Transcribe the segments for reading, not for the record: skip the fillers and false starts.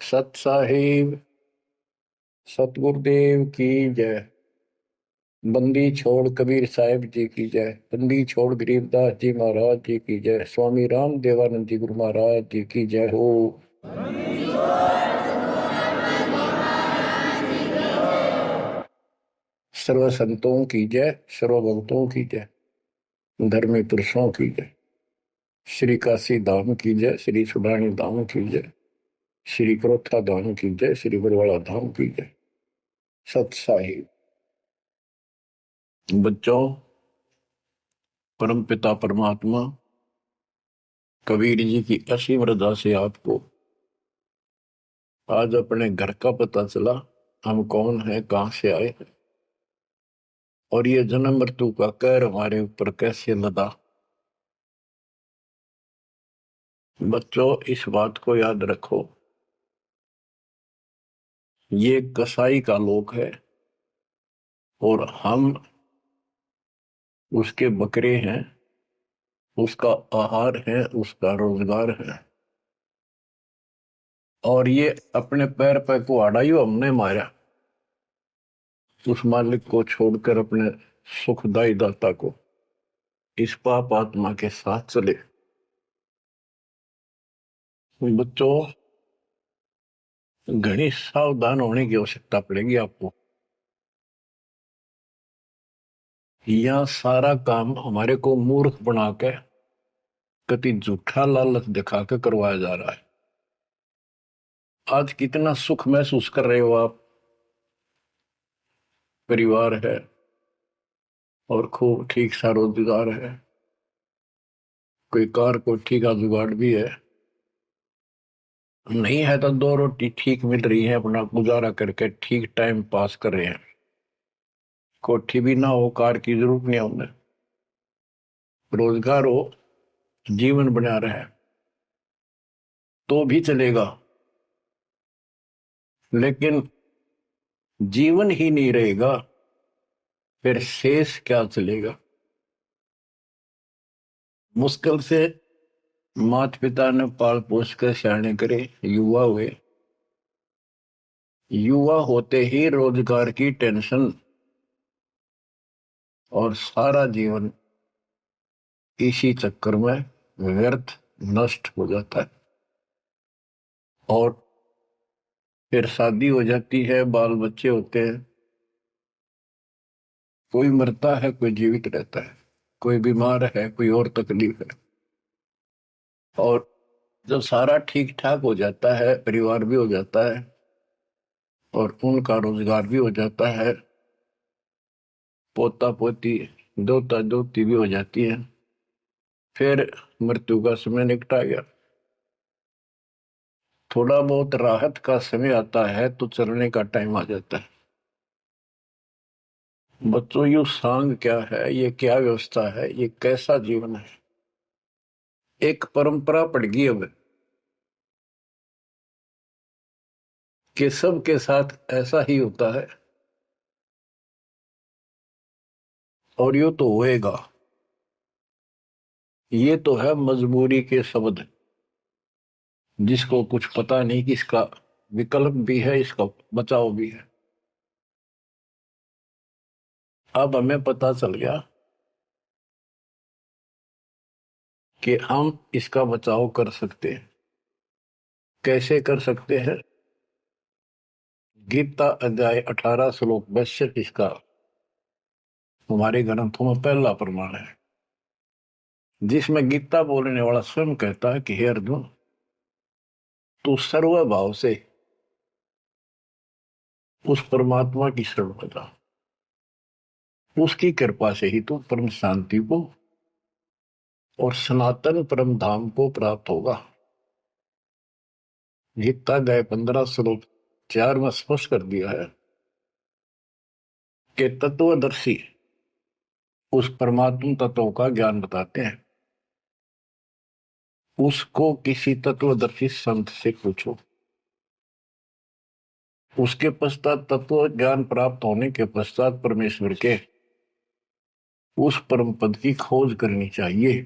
सत साहिब सतगुरुदेव की जय। बंदी छोड़ कबीर साहिब जी की जय। बंदी छोड़ गरीबदास जी महाराज जी की जय। स्वामी राम देवानंद जी गुरु महाराज जी की जय हो। सर्व संतों की जय, सर्व भक्तों की जय, धर्मी पुरुषों की जय। श्री काशी धाम की जय, श्री सुडानी धाम की जय, श्री क्रोथा धाम की जय, श्री बरवाड़ा धाम की जय। सत साहिब बच्चों, परम पिता परमात्मा कबीर जी की असीम रजा से आपको आज अपने घर का पता चला। हम कौन हैं, कहां से आए हैं और ये जन्म मृत्यु का कहर हमारे ऊपर कैसे लदा। बच्चों, इस बात को याद रखो, ये कसाई का लोक है और हम उसके बकरे हैं, उसका आहार है, उसका रोजगार है। और ये अपने पैर पे कुहाड़ा ही हमने मारा, उस मालिक को छोड़कर अपने सुखदाई दाता को इस पाप आत्मा के साथ चले। बच्चों, घनी सावधान होने की आवश्यकता पड़ेगी आपको। यह सारा काम हमारे को मूर्ख बना के कति झूठा लालच दिखा के करवाया जा रहा है। आज कितना सुख महसूस कर रहे हो आप, परिवार है और खूब ठीक सा रोजगार है, कोई कार कोठी का जुगाड़ भी है, नहीं है तो दो रोटी ठीक मिल रही है, अपना गुजारा करके ठीक टाइम पास कर रहे हैं। कोठी भी ना हो, कार की जरूरत नहीं है उन्हें, रोजगार हो, जीवन बना रहे तो भी चलेगा। लेकिन जीवन ही नहीं रहेगा, फिर शेष क्या चलेगा। मुश्किल से माता पिता ने पाल पोस कर सियाने करे, युवा हुए, युवा होते ही रोजगार की टेंशन और सारा जीवन इसी चक्कर में व्यर्थ नष्ट हो जाता है। और फिर शादी हो जाती है, बाल बच्चे होते हैं, कोई मरता है, कोई जीवित रहता है, कोई बीमार है, कोई और तकलीफ है। और जब सारा ठीक ठाक हो जाता है, परिवार भी हो जाता है और उनका रोजगार भी हो जाता है, पोता पोती दोता दोती भी हो जाती है, फिर मृत्यु का समय निकटा गया। थोड़ा बहुत राहत का समय आता है तो चलने का टाइम आ जाता है। बच्चों, यू सांग क्या है, ये क्या व्यवस्था है, ये कैसा जीवन है। एक परंपरा पड़ गई अब कि सबके साथ ऐसा ही होता है और यो तो होएगा। ये तो है मजबूरी के शब्द, जिसको कुछ पता नहीं कि इसका विकल्प भी है, इसका बचाव भी है। अब हमें पता चल गया कि हम इसका बचाव कर सकते हैं। कैसे कर सकते हैं? गीता अध्याय 18 श्लोक 62 इसका हमारे ग्रंथों में पहला प्रमाण है, जिसमें गीता बोलने वाला स्वयं कहता है कि हे अर्जुन, तू सर्व भाव से उस परमात्मा की शरण में जा, उसकी कृपा से ही तू परम शांति को और सनातन परम धाम को प्राप्त होगा। गीता अध्याय 15 श्लोक 4 में स्पष्ट कर दिया है कि तत्वदर्शी उस परमात्मा तत्व का ज्ञान बताते हैं। उसको किसी तत्वदर्शी संत से पूछो। उसके पश्चात तत्व ज्ञान प्राप्त होने के पश्चात परमेश्वर के उस परम पद की खोज करनी चाहिए,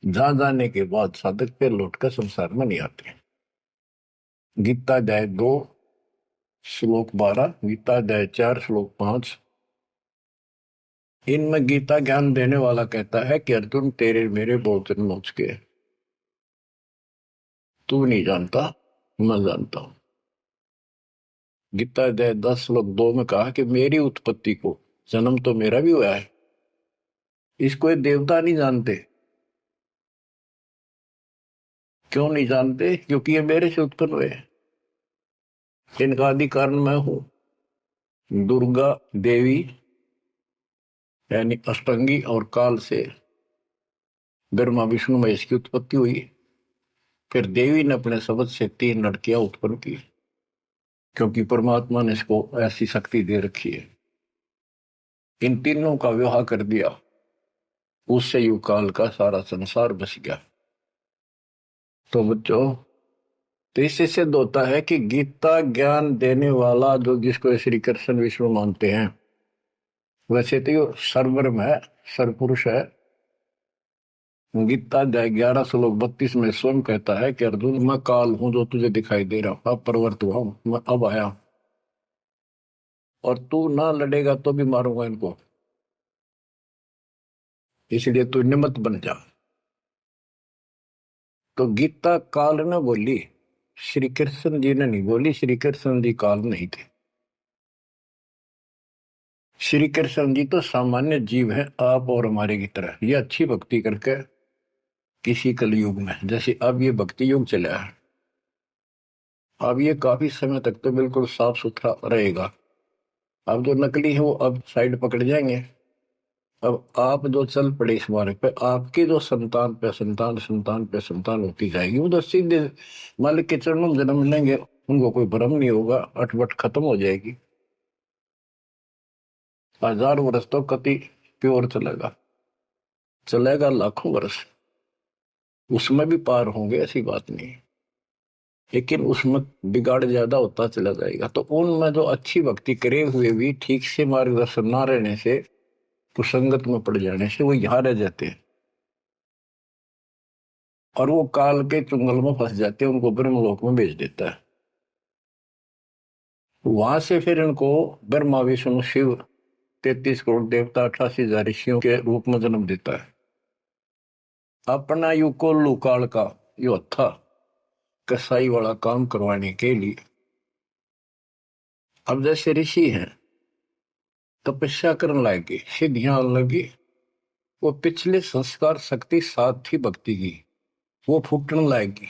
जहां जाने के बाद साधक पे लौटकर संसार में नहीं आते। गीता अध्याय 2 श्लोक 12, गीता अध्याय 4 श्लोक 5। इनमें गीता ज्ञान देने वाला कहता है कि अर्जुन तेरे मेरे बहुत जन्म हो चुके हैं, तू नहीं जानता, मैं जानता हूं। गीता अध्याय 10 श्लोक 2 में कहा कि मेरी उत्पत्ति को, जन्म तो मेरा भी हुआ है, इसको ये देवता नहीं जानते। क्यों नहीं जानते? क्योंकि ये मेरे से उत्पन्न हुए हैं। इनका आदि कारण मैं हूं। दुर्गा देवी यानी अष्टंगी और काल से ब्रह्मा विष्णु महेश की उत्पत्ति हुई। फिर देवी ने अपने शब्द से 3 लड़कियां उत्पन्न की, क्योंकि परमात्मा ने इसको ऐसी शक्ति दे रखी है। इन तीनों का विवाह कर दिया, उससे युग काल का सारा संसार बस गया। तो बच्चों, तो इससे सिद्ध होता है कि गीता ज्ञान देने वाला जो, जिसको श्री कृष्ण विष्णु मानते हैं, वैसे तो ये सर्वब्रह्म है, सर्वपुरुष है। गीता अध्याय 11 श्लोक 32 में स्वयं कहता है कि अर्जुन, मैं काल हूं जो तुझे दिखाई दे रहा हूं, अब प्रवर्त हुआ हूं, मैं अब आया हूं, और तू ना लड़ेगा तो भी मारूंगा इनको, इसलिए तू निमित्त बन जा। तो गीता काल ने बोली, श्री कृष्ण जी ने नहीं बोली। श्री कृष्ण जी काल नहीं थे। श्री कृष्ण जी तो सामान्य जीव है, आप और हमारे की तरह। ये अच्छी भक्ति करके किसी कलयुग में, जैसे अब ये भक्ति युग चला है, अब ये काफी समय तक तो बिल्कुल साफ सुथरा रहेगा। अब जो नकली है वो अब साइड पकड़ जाएंगे। अब आप जो चल पड़े इस मार्ग पे, आपकी जो संतान पे संतान संतान पे संतान होती जाएगी, वो तो सीधे मालिक के चरणों में जन्म लेंगे, उनको कोई भ्रम नहीं होगा, अटवट खत्म हो जाएगी। 1000 वर्ष तो कति प्योर चलेगा, चलेगा लाखों वर्ष, उसमें भी पार होंगे, ऐसी बात नहीं। लेकिन उसमें बिगाड़ ज्यादा होता चला जाएगा। तो उनमें जो अच्छी भक्ति करे हुए भी ठीक से मार्गदर्शन ना रहने से, कुसंगत में पड़ जाने से, वो यहाँ रह जाते हैं और वो काल के चुंगल में फंस जाते हैं, उनको ब्रह्मलोक में भेज देता है। वहां से फिर इनको ब्रह्मा विष्णु शिव 33 करोड़ देवता 88,000 ऋषियों के रूप में जन्म देता है। अपना युकोल्लू काल का यो था कसाई वाला काम करवाने के लिए। अब जैसे ऋषि हैं, तपस्या करने लगे, सिद्धियां लगी, वो पिछले संस्कार शक्ति साथ थी भक्ति की, वो फूटने लाएगी।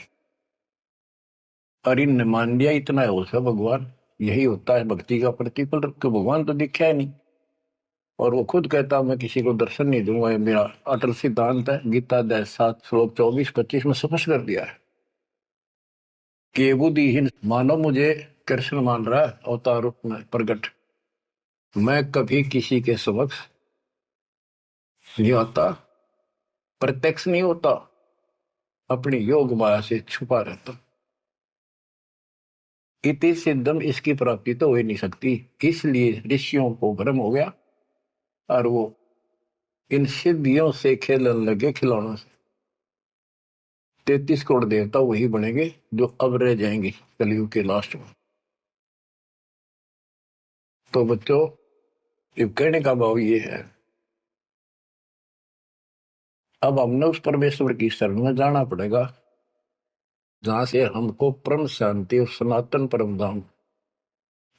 और इन मान लिया इतना है, वो भगवान यही होता है भक्ति का प्रतिफल। रख भगवान तो दिखा है नहीं, और वो खुद कहता मैं किसी को दर्शन नहीं दूंगा, ये मेरा अटल सिद्धांत है। गीता अध्याय 7 श्लोक 24-25 में स्पष्ट कर दिया है कि बुद्धिहीन मानव मुझे कृष्ण मान रहा है अवतार रूप में प्रकट, मैं कभी किसी के समक्ष नहीं आता, प्रत्यक्ष नहीं होता, अपनी योग माया से छुपा रहता। इति सिद्धम, इसकी प्राप्ति तो हो ही नहीं सकती। इसलिए ऋषियों को भ्रम हो गया और वो इन सिद्धियों से खेलने लगे, खिलौनों से। 33 करोड़ देवता वही बनेंगे जो अब रह जाएंगे कलयुग के लास्ट में। तो बच्चों, ये कहने का भाव ये है, अब हमने उस परमेश्वर की शरण में जाना पड़ेगा जहां से हमको परम शांति और सनातन परम धाम,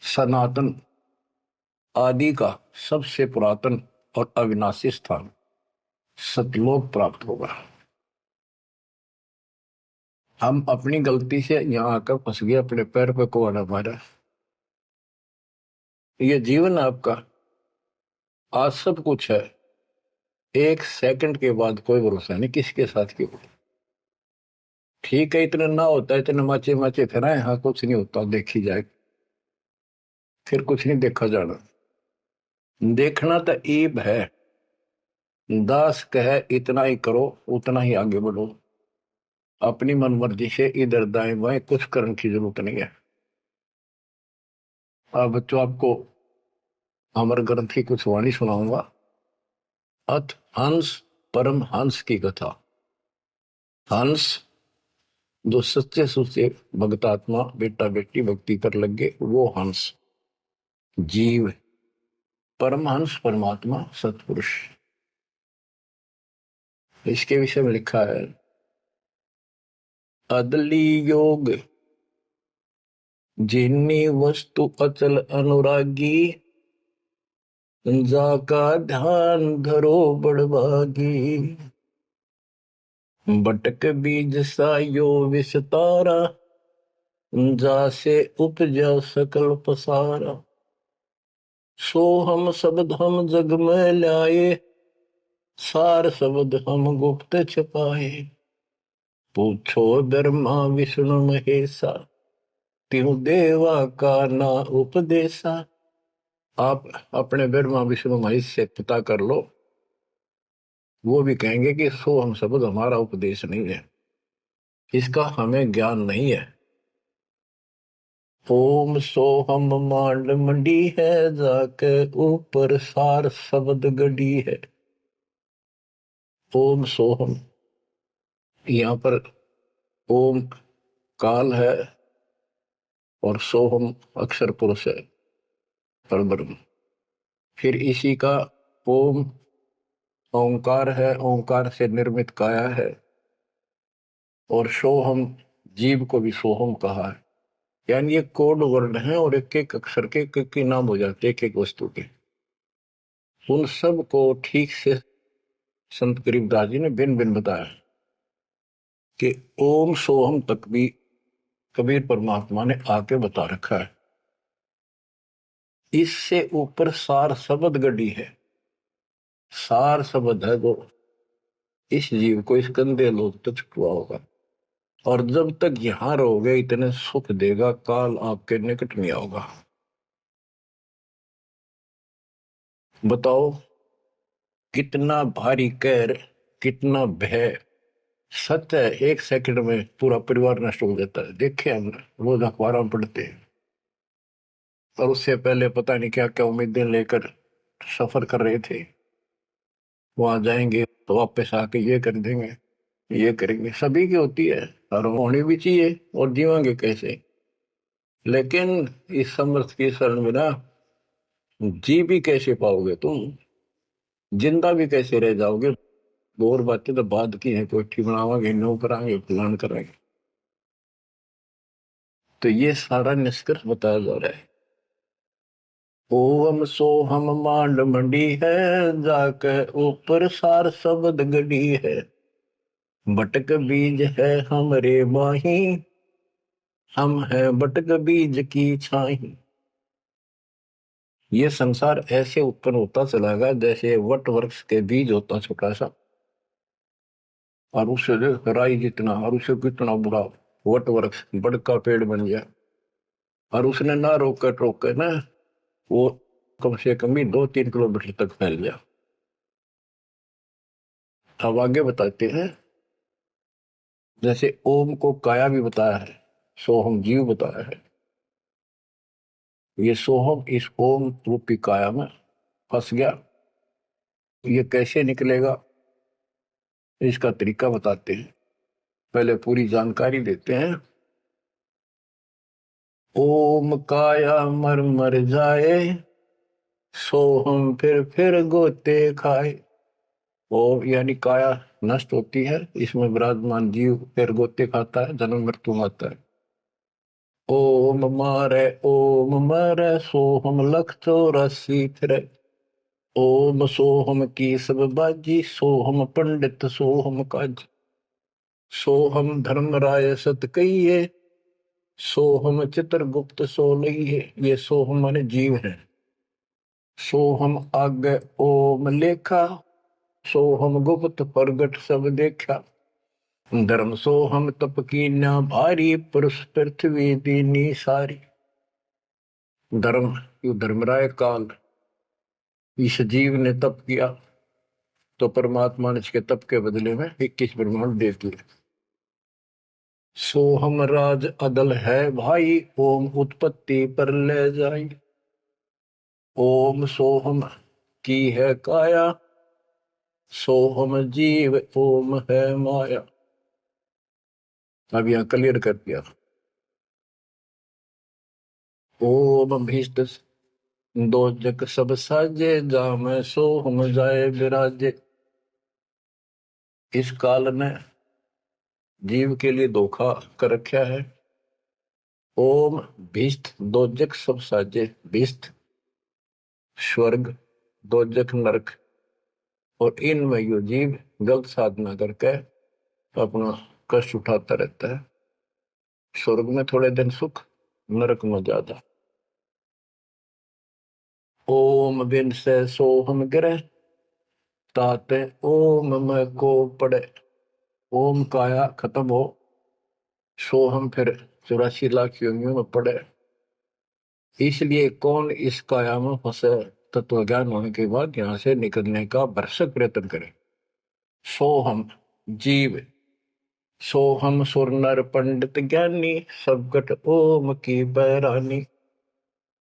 सनातन आदि का सबसे पुरातन और अविनाशी स्थान सतलोक प्राप्त होगा। हम अपनी गलती से यहाँ आकर फंस गए, अपने पैर पे कुआना मारा। ये जीवन आपका, आज सब कुछ है, 1 सेकंड के बाद कोई भरोसा नहीं किसके साथ क्यों। ठीक है, इतना ना होता है, इतने माचे माचे फिराए, हाँ कुछ नहीं होता, देखी जाए, फिर कुछ नहीं देखा जाना। देखना तो ईब है, दास कहे इतना ही करो, उतना ही आगे बढ़ो, अपनी मनमर्जी से इधर दाएं बाएं कुछ करने की जरूरत नहीं है। अब बच्चों, आपको अमर ग्रंथ की कुछ वाणी सुनाऊंगा। अथ हंस परम हंस की कथा। हंस जो सच्चे सुच्चे भक्तात्मा बेटा बेटी भक्ति कर लगे वो हंस जीव परमहंस परमात्मा सतपुरुष। इसके विषय में लिखा है अदली योग जिन्नी वस्तु अचल अनुरागी जाका ध्यान धरो बड़भागी बटक बीज सायो विस्तारा जासे उपजा सकल पसारा सो हम शब्द हम जग में लाए सार शब्द हम गुप्त छपाए पूछो ब्रह्मा विष्णु महेशा त्यों देवा का ना उपदेशा। आप अपने ब्रह्मा विष्णु महेश से पता कर लो, वो भी कहेंगे कि सो हम शब्द हमारा उपदेश नहीं है, इसका हमें ज्ञान नहीं है। ओम सोहम मांड मंडी है जाके ऊपर सार शब्द गड़ी है। ओम सोहम, यहाँ पर ओम काल है और सोहम अक्षर पुरुष है परब्रह्म। फिर इसी का ओम ओंकार है, ओंकार से निर्मित काया है और सोहम जीव को भी सोहम कहा है। यानी ये कोड वर्ड हैं और एक एक अक्षर के एक नाम हो जाते एक एक वस्तु के। उन सब को ठीक से संत गरीबदास जी ने भिन्न भिन्न बताया कि ओम सोहम तक भी कबीर परमात्मा ने आके बता रखा है। इससे ऊपर सार शब्द गढ़ी है, सार शब्द है वो इस जीव को इस गंदे लोक तक छुआ होगा और जब तक यहां रहोगे इतने सुख देगा काल आपके निकट नहीं आओगा। बताओ कितना भारी कहर, कितना भय। सत्य है, एक सेकंड में पूरा परिवार नष्ट हो जाता है। देखे हमने रोज अखबारों में पढ़ते हैं और उससे पहले पता नहीं क्या क्या उम्मीदें लेकर सफर कर रहे थे। वहां जाएंगे तो वापस आके ये कर देंगे ये करेंगे, सभी की होती है और होनी भी चाहिए और जीवांगे कैसे। लेकिन इस समर्थ की शरण में ना जी भी कैसे पाओगे तुम, जिंदा भी कैसे रह जाओगे। और बातें तो बाद की है, कोठी बनावांगे नो कराएंगे प्लान कराएंगे। तो ये सारा निष्कर्ष बताया जा रहा है। ओम सोहम मांड मंडी है जाके ऊपर सार शब्द गढ़ी है बटक बीज है हमरे माही हम है बटक बीज की छाही। ये संसार ऐसे उत्पन्न होता चला गया जैसे वट वृक्ष के बीज होता छोटा सा और उससे राई जितना और उससे कितना बुरा वट वृक्ष बड़का पेड़ बन गया और उसने ना रोक कर टोक कर ना वो कम से कम भी 2-3 किलोमीटर तक फैल गया। अब आगे बताते हैं, जैसे ओम को काया भी बताया है, सोहम जीव बताया है। ये सोहम इस ओम रूपी काया में फंस गया, ये कैसे निकलेगा इसका तरीका बताते हैं। पहले पूरी जानकारी देते हैं। ओम काया मर मर जाए सोहम फिर गोते खाए। ओम यानी काया नष्ट होती है, इसमें विराजमान जीव फिर गोते खाता है, जन्म मृत्यु आता है। ओम मारे सोहम लख 84 फिरे। ओम सोहम की सब बाजी सोहम पंडित सोहम काज। सोहम धर्म राय सत कहिए सोहम चित्रगुप्त सो लइए। ये सोहम माने जीव है। सोहम आगे ओम लेखा सोहम गुप्त प्रगट सब देखा। धर्म सोहम तप की ना भारी पुरुष पृथ्वी दीनी सारी। धर्म यू धर्मराय काल इस जीव ने तप किया तो परमात्मा ने इसके तप के बदले में 21 ब्रह्मांड दे दिए। सोहम राज अदल है भाई ओम उत्पत्ति पर ले जाई। ओम सोहम की है काया सोहम जीव ओम है माया। अब यहाँ क्लियर कर दिया। ओम भीष्ट दो जग सब साजे, जाम सो हम जाए विराजे। इस काल ने जीव के लिए धोखा कर रखा है। ओम भीष्ट दो जग सब साजे, भीष्ट स्वर्ग, दो जग नरक, और इनमें यो जीव गलत साधना करके अपना कष्ट उठाता रहता है। स्वर्ग में थोड़े दिन सुख, नरक में ज्यादा। ओम बिन से सोहम ग्रह, ताते ओम में को पड़े। ओम काया खत्म हो, सोहम फिर 84 लाख योनियों में पड़े। इसलिए कौन इस काया में फंसे, तत्व ज्ञान होने के बाद यहां से निकलने का भरसक प्रयत्न करे। सोहम जीव, सोहम सुर नर पंडित ज्ञानी, सबकट ओम की बैरानी।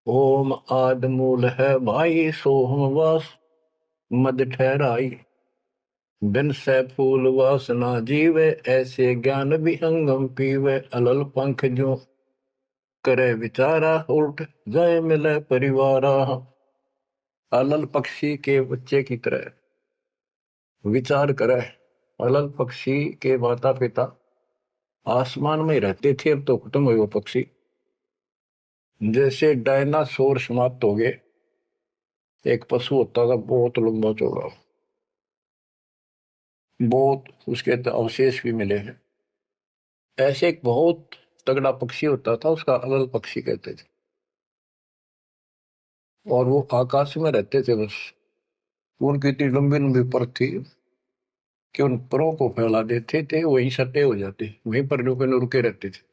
ओम आद मूल है भाई, सोहम वास मद ठहराई। बिन से फूल वासना जीवे, ऐसे ज्ञान विहंगम पीवे। अलल पंख जो करे विचारा, उल्ट जाए मिले परिवारा। अलल पक्षी के बच्चे की तरह विचार करे। अलल पक्षी के माता पिता आसमान में रहते थे, अब तो खत्म हुए वो पक्षी। जैसे डायनासोर समाप्त हो गए। एक पशु होता था बहुत लंबा चौड़ा, बहुत उसके तो अवशेष भी मिले हैं। ऐसे एक बहुत तगड़ा पक्षी होता था, उसका अलल पक्षी कहते थे। और वो आकाश में रहते थे बस। उनकी इतनी लंबी लंबी पर थी कि उन परों को फैला देते थे, वहीं सटे हो जाते, वहीं पर रुके रहते थे।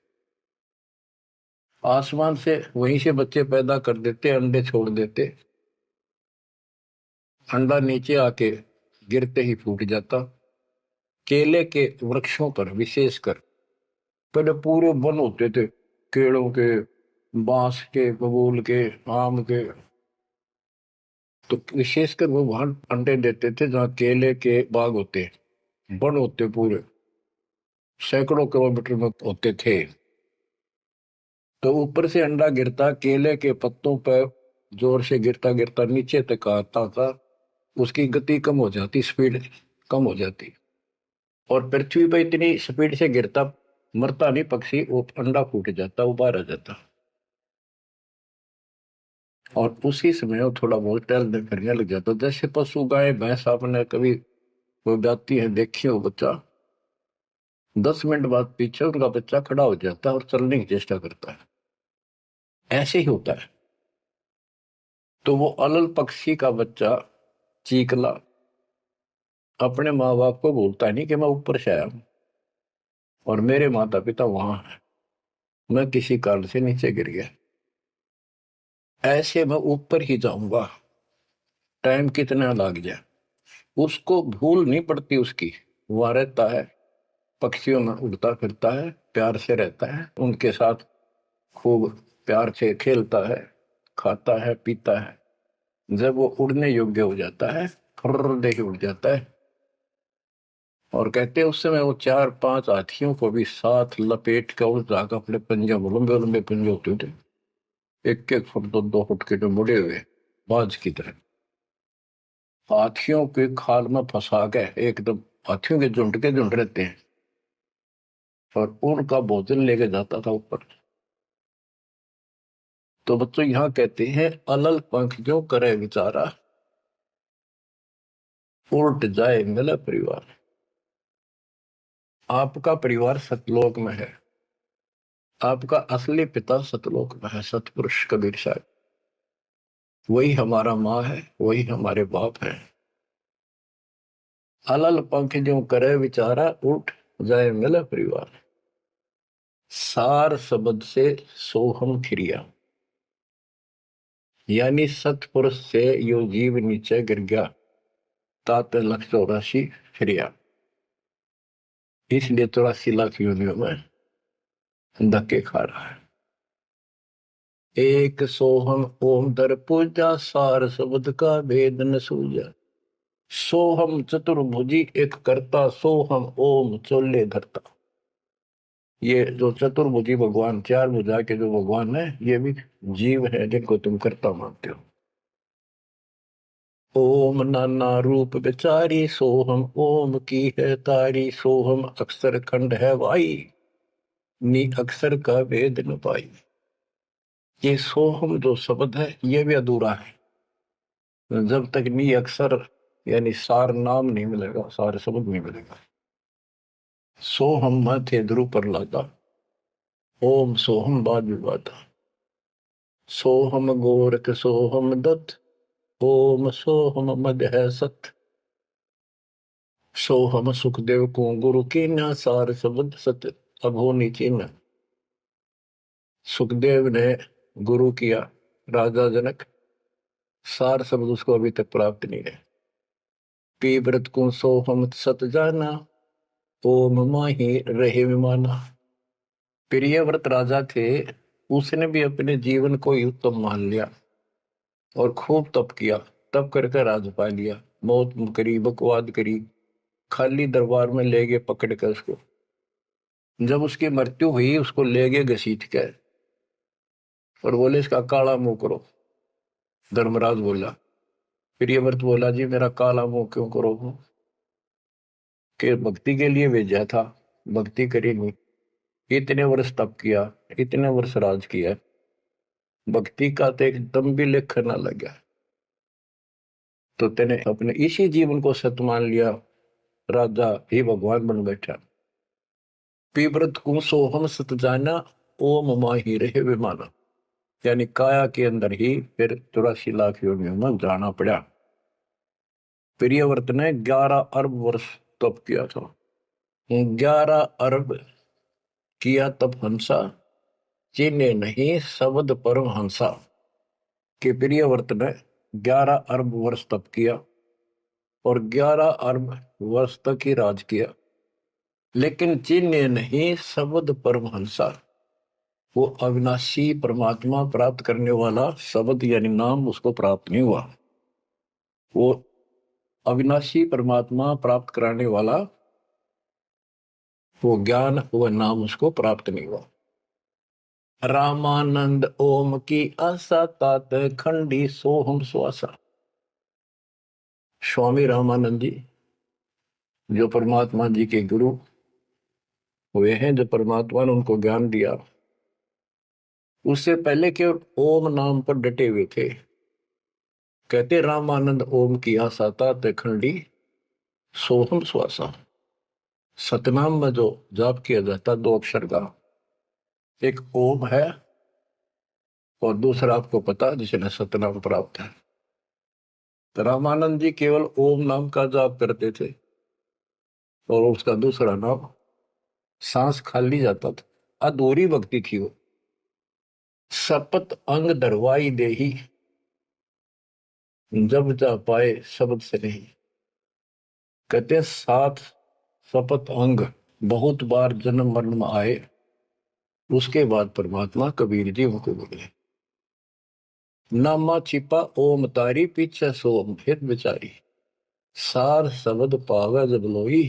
आसमान से वहीं से बच्चे पैदा कर देते, अंडे छोड़ देते। अंडा नीचे आके गिरते ही फूट जाता। केले के वृक्षों पर विशेषकर पहले पूरे वन होते थे, केलों के, बांस के, बबूल के, आम के। तो विशेषकर वो वहां अंडे देते थे जहाँ केले के बाग होते, वन होते पूरे, सैकड़ों किलोमीटर में होते थे। तो ऊपर से अंडा गिरता, केले के पत्तों पर जोर से गिरता गिरता नीचे तक आता था। उसकी गति कम हो जाती, स्पीड कम हो जाती, और पृथ्वी पर इतनी स्पीड से गिरता, मरता नहीं पक्षी, वो अंडा फूट जाता, वो बाहर आ जाता। और उसी समय वो थोड़ा बहुत टहलने फिरने लग जाता। जैसे पशु गाय भैंस आपने कभी वो जाती है देखी हो, बच्चा 10 मिनट बाद पीछे उनका बच्चा खड़ा हो जाता है और चलने की चेष्टा करता है, ऐसे ही होता है। तो वो अलल पक्षी का बच्चा चीकला अपने माँ बाप को बोलता नहीं कि मैं ऊपर से आया हूं और मेरे माता पिता वहां है, मैं किसी कारण से नीचे गिर गया, ऐसे मैं ऊपर ही जाऊंगा, टाइम कितना लग जाए। उसको भूल नहीं पड़ती उसकी। वहां रहता है, पक्षियों में उड़ता फिरता है, प्यार से रहता है, उनके साथ खूब प्यार से खेलता है, खाता है, पीता है। जब वो उड़ने योग्य हो जाता है, फर्र दे के उड़ जाता है। और कहते हैं उस समय वो 4-5 हाथियों को भी साथ लपेट कर उस जाकर अपने पंजे, लंबे लंबे पंजे होते थे, 1-1 फुट 2-2 फुट के, जो मुड़े हुए बाज की तरह, हाथियों के खाल में फंसा के एकदम। हाथियों के झुंड रहते हैं, और उनका भोजन लेके जाता था ऊपर। तो बच्चों यहाँ कहते हैं अलल पंख जो करे विचारा, उल्ट जाए मिला परिवार। आपका परिवार सतलोक में है, आपका असली पिता सतलोक में है, सतपुरुष कबीर साहब। वही हमारा माँ है, वही हमारे बाप है। अलल पंख जो करे विचारा, उठ जाए मिला परिवार। सार शब्द से सोहम क्रिया, यानी सतपुरुष से यो जीव नीचे गिर गया, तात 184 क्रिया। इसलिए 84 लाख योनियों में धक्के खा रहा है। एक सोहम ओम दर पूजा, सार शब्द का भेद न सूझा। सोहम चतुर्भुजी एक करता, सोहम ओम चोले धरता। ये जो चतुर्भुजी भगवान, चार भुजा के जो भगवान है, ये भी जीव है जिनको तुम कर्ता मानते हो। ओम नाना रूप विचारी सोहम, ओम की है तारी सोहम, अक्षर खंड है वाई, नी अक्षर का वेद न पाई। ये सोहम जो शब्द है ये भी अधूरा है, जब तक नी अक्षर यानी सार नाम नहीं मिलेगा, सार शब्द नहीं मिलेगा। सोहम माथे ध्रुव पर लाता, ओम सोहम बाद विवादा, सोहम गोरख सोहम दत्त, ओम सोहम मद है सत, सोहम सुखदेव को गुरु की न, सार शब्द सत्य अभोनी चिन्ह। सुखदेव ने गुरु किया राजा जनक, सार शब्द उसको अभी तक प्राप्त नहीं है। पी व्रत को सोहम सत जाना, ओम माही रहे विमाना। प्रियव्रत राजा थे, उसने भी अपने जीवन को ही उत्तम मान लिया और खूब तप किया, तप करके राज पा लिया। मौत करी, बकवाद करी, खाली दरबार में ले गए पकड़ कर उसको। जब उसकी मृत्यु हुई उसको ले गए घसीट कर और बोले इसका काला मुंह करो। धर्मराज बोला, प्रियव्रत बोला जी मेरा काला मुंह क्यों करो, कि भक्ति के लिए भेजा था, भक्ति करी नहीं, इतने वर्ष तप किया, इतने वर्ष राज किया, भक्ति का तो एक दम भी लेख न लगा, तो तेने अपने इसी जीवन को सत्य मान लिया, राजा ही भगवान बन बैठा। पीव्रत को सोहम सत जाना, ओम माही रहे विमाना। यानी काया के अंदर ही फिर 84 लाख योनियों में जाना पड़ा। प्रियव्रत ने 11 अरब वर्ष तप किया था। 11 अरब किया तप हंसा, चिन्हे नहीं शब्द परम हंसा। के प्रियव्रत ने 11 अरब वर्ष तप किया और 11 अरब वर्ष तक ही राज किया, लेकिन चिन्हे नहीं शब्द परम हंसा। वो अविनाशी परमात्मा प्राप्त करने वाला शब्द यानी नाम उसको प्राप्त नहीं हुआ। वो अविनाशी परमात्मा प्राप्त कराने वाला वो ज्ञान, वो नाम उसको प्राप्त नहीं हुआ। रामानंद ओम की आशा, तात खंडी सोहम श्वासा। स्वामी रामानंद जी जो परमात्मा जी के गुरु हुए हैं, जो परमात्मा ने उनको ज्ञान दिया, उससे पहले केवल ओम नाम पर डटे हुए थे। कहते रामानंद ओम की आशा, तात खंडी सोहम श्वासा। सतनाम में जो जाप किया जाता 2 अक्षर का, एक ओम है और दूसरा आपको पता जिसने सतनाम प्राप्त है। तो रामानंद जी केवल ओम नाम का जाप करते थे और उसका दूसरा नाम, सांस खाली जाता था, अधूरी भक्ति थी वो। शपथ अंग दरवाई देही, जब जा पाए शब्द से नहीं। कहते 7 शपथ अंग बहुत बार जन्म मरण में आए, उसके बाद परमात्मा कबीर जी उनको बोले, नामा छिपा ओम तारी, पीछे सोम हित विचारी। सार शब्द पावे जब लोई,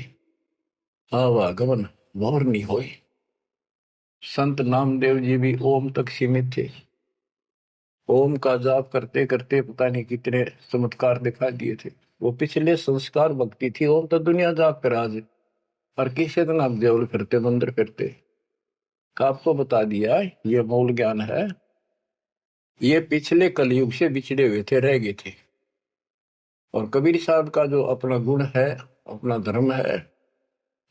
आवागमन मोर नहीं होई। संत नामदेव जी भी ओम तक सीमित थे। ओम का जाप करते करते पता नहीं कितने चमत्कार दिखा दिए थे। वो पिछले संस्कार भक्ति थी। ओम तो दुनिया जाप कर आज, और किसी दिन आप देवल फिरते, मंदिर फिरते। आपको बता दिया ये मूल ज्ञान है। ये पिछले कलयुग से बिछड़े हुए थे, रह गए थे। और कबीर साहब का जो अपना गुण है, अपना धर्म है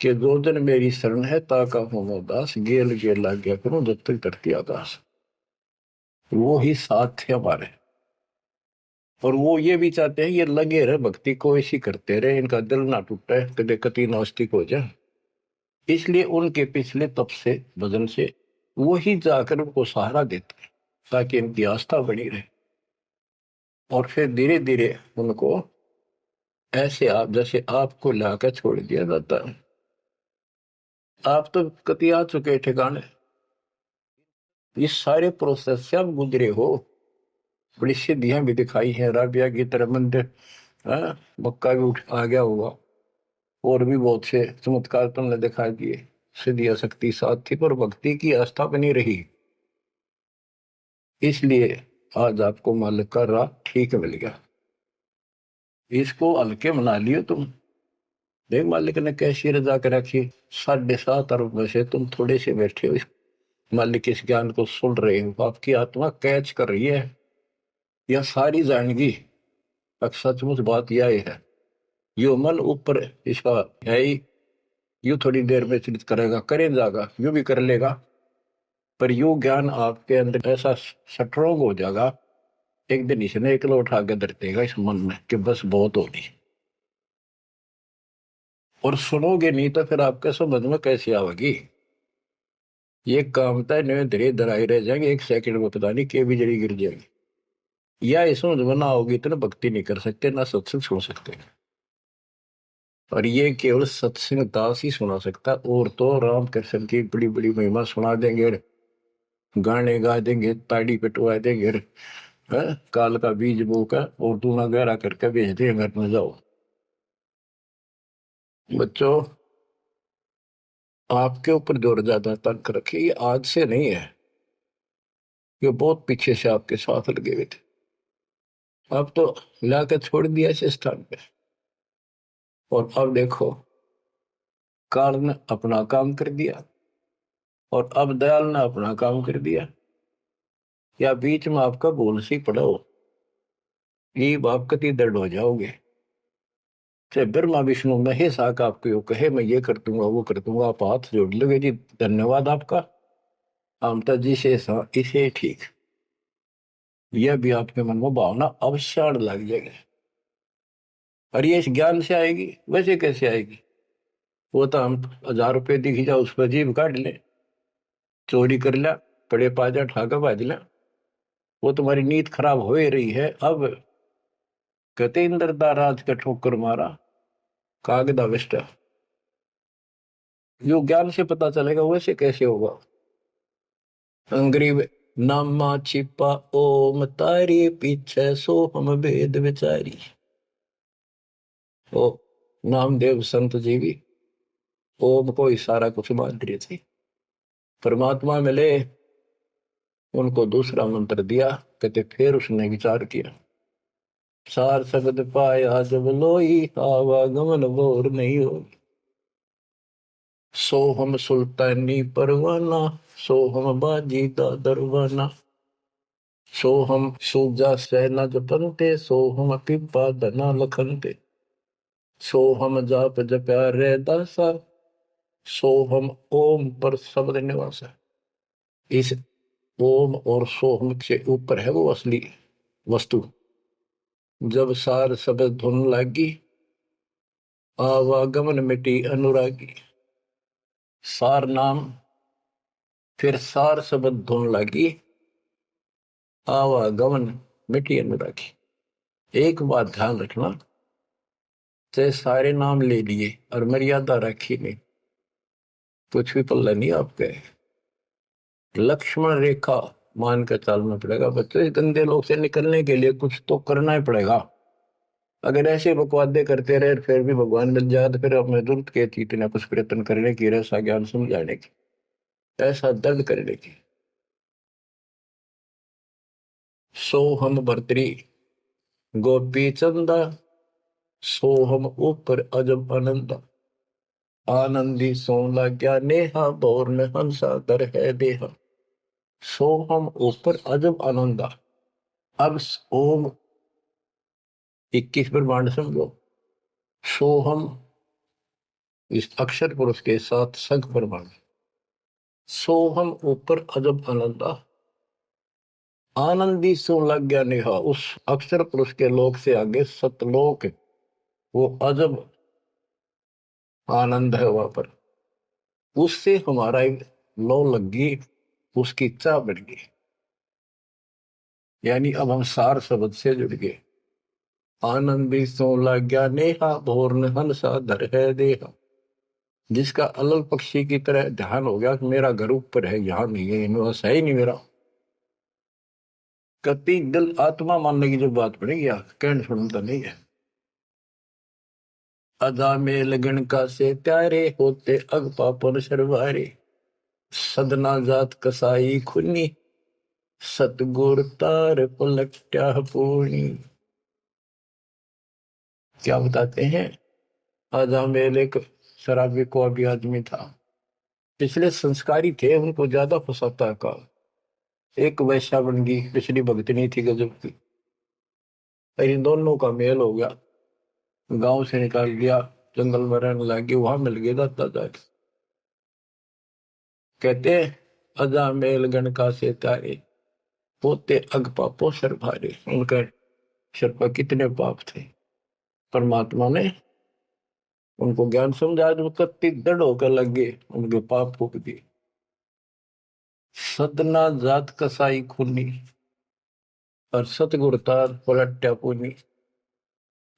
कि दो दिन मेरी शरण है, ताका हो दास, गेल गेल लाग गया करूं जब तक धरती आकाश। वो ही साथ थे हमारे। और वो ये भी चाहते हैं ये लगे रहे भक्ति को, ऐसी करते रहे, इनका दिल ना टूटे, कदे कति नास्तिक हो जाए। इसलिए उनके पिछले तप से, भजन से वो ही जाकर उनको सहारा देते हैं ताकि इनकी आस्था बनी रहे। और फिर धीरे धीरे उनको ऐसे आप जैसे आपको लाकर छोड़ दिया जाता है। आप तो कति आ चुके ठिकाने, इस सारे प्रोसेस से आप गुजरे हो, बड़ी सिद्धियां भी दिखाई हैं। राबिया की तरह मंदिर, मक्का भी उठ आ गया होगा, और भी बहुत से चमत्कार तुमने दिखा दिए। सिद्धि शक्ति साथ थी पर भक्ति की आस्था बनी रही, इसलिए आज आपको मालिक का राह ठीक मिल गया। इसको हल्के मना लियो तुम। देख मालिक ने कैसी रजा कर रखी, 7.5 अरब में से तुम थोड़े से बैठे हो, मालिक इस ज्ञान को सुन रहे हो, आपकी आत्मा कैच कर रही है, यह सारी जानेगी। सचमुच बात यह है, यो मन ऊपर इसका है ही, यू थोड़ी देर में चिंतित करेगा, करे जाएगा, यू भी कर लेगा, पर यू ज्ञान आपके अंदर ऐसा स्ट्रोंग हो जाएगा, एक दिन इसने एकला उठा के धर देगा इस मन में कि बस बहुत होगी। और सुनोगे नहीं तो फिर आपके समझ में कैसे आवेगी। ये कामता है धीरे धराई रह जाएंगे, एक सेकंड में पता नहीं के भी जड़ी गिर जाएगी। या इस समझ में ना होगी तो ना भक्ति नहीं कर सकते, ना सत्संग सुन सकते। और ये केवल सत्संग दास ही सुना सकता, और तो राम कृष्ण की बड़ी बड़ी महिमा सुना देंगे, गाने गा देंगे, ताड़ी पिटवा देंगे, काल का बीज बोकर और दूना गहरा करके भेज देंगे घर में जाओ। बच्चों, आपके ऊपर जोर ज्यादा तंक रखे, ये आज से नहीं है, ये बहुत पीछे से आपके साथ लगे हुए थे, अब तो लाकर छोड़ दिया इस स्थान पे। और अब देखो, काल ने अपना काम कर दिया और अब दयाल ने अपना काम कर दिया, या बीच में आपका भूल सी पड़ा हो, ये आप कति दर्द हो जाओगे। चाहे ब्रह्मा विष्णु महेश आका आपको कहे मैं ये कर दूंगा वो कर दूंगा, आप हाथ जोड़ लोगे जी धन्यवाद आपका, आमता जी से इसे ठीक, यह भी आपके मन में भावना अवश्य लग जाएगी। और ये इस ज्ञान से आएगी, वैसे कैसे आएगी? वो तो हम 1000 रुपये दिख जाओ उस पर जीभ काट ले, चोरी कर लिया, पड़े पाजा ठाकर भाज लिया, वो तुम्हारी नीयत खराब हो ही रही है। अब कहते इंद्र दा राज का ठोकर मारा कागदा विष्ट, जो ज्ञान से पता चलेगा वैसे कैसे होगा। अंग्रेज नामा छिपा ओम तारी पीछे सो हम भेद विचारी। ओ नामदेव संत जी भी ओम को इशारा कुछ मान रही थी, परमात्मा मिले, उनको दूसरा मंत्र दिया, कहते फिर उसने विचार किया, सार शब्द पाया जब लोई आवागमन बोर नहीं हो, सो हम सुल्तानी परवाना, सो हम बाजी दा दरवाना, सो हम सूजा सेना जपनते, सो हम पिपा धना लखनते, सो हम जाप जप्या रे दासा, सो हम ओम पर शब्द निवास है। इस ओम और सोहम से ऊपर है वो असली वस्तु। जब सार शब्द धुन लागी, आवागमन मिटी अनुरागी, सार नाम फिर सार शब्द धुन लागी, आवागमन मिटी अनुरागी। एक बात ध्यान रखना, चाहे सारे नाम ले लिए और मर्यादा रखी नहीं, कुछ भी पल्ला नहीं आपके। लक्ष्मण रेखा मान कर चलना पड़ेगा बच्चों, इस गंदे लोग से निकलने के लिए कुछ तो करना ही पड़ेगा। अगर ऐसे बकवादे करते रहे फिर भी भगवान मिल जाए तो फिर अपने जरूरत के थी इतना कुछ प्रयत्न करने की, ऐसा ज्ञान समझाने की, ऐसा दर्द करने की। सो हम भर्तरी गोपी चंदा, सो हम ऊपर अजब आनंदा, आनंदी सो लाग्या नेहा, बोर में हंसा दर है देहा, सो हम ऊपर अजब आनंदा। अब ओम 21 ब्रह्मांड समझो, सो हम इस अक्षर पुरुष के साथ संख ब्रह्मांड, सो हम ऊपर अजब आनंदा, आनंदी सो लग गया नेहा, उस अक्षर पुरुष के लोक से आगे सतलोक, वो अजब आनंद है वहां पर, उससे हमारा एक लो लग गई, उसकी चाह बढ़ गई, यानी अब हम सार शब्द से जुड़ गए। आनंदी सो लग गया नेहा, भोर हंसा धर है देहा, जिसका अलल पक्षी की तरह ध्यान हो गया कि मेरा घर ऊपर है, यहाँ नहीं है, इनमें है ही नहीं मेरा। कति दिल आत्मा मानने की जो बात पड़ेगी, कहने सुनता नहीं है। अदा में लगन का से त्यारे होते अग पापन सरवारे। सदना जात कसाई खुनी सतगुर तार पलट्या पूर्णी। क्या बताते हैं? आजा मेल एक शराबी को अभी आदमी था, पिछले संस्कारी थे, उनको ज्यादा फंसाता का। एक वैश्या बन गई, पिछली भगतनी थी गजब की। इन दोनों का मेल हो गया, गांव से निकाल दिया, जंगल में रहने लगी, वहां मिल गया दाता जाके। कहते अजा मेल गण का से तारे होते अग पापो सर भारे। उनका सर पर कितने पाप थे, परमात्मा ने उनको ज्ञान समझा, जो कत्ती दृढ़ होकर लग गए, उनके पाप फूक दिए। सदना जात कसाई खूनी और सतगुरतार पलट्या पूनी।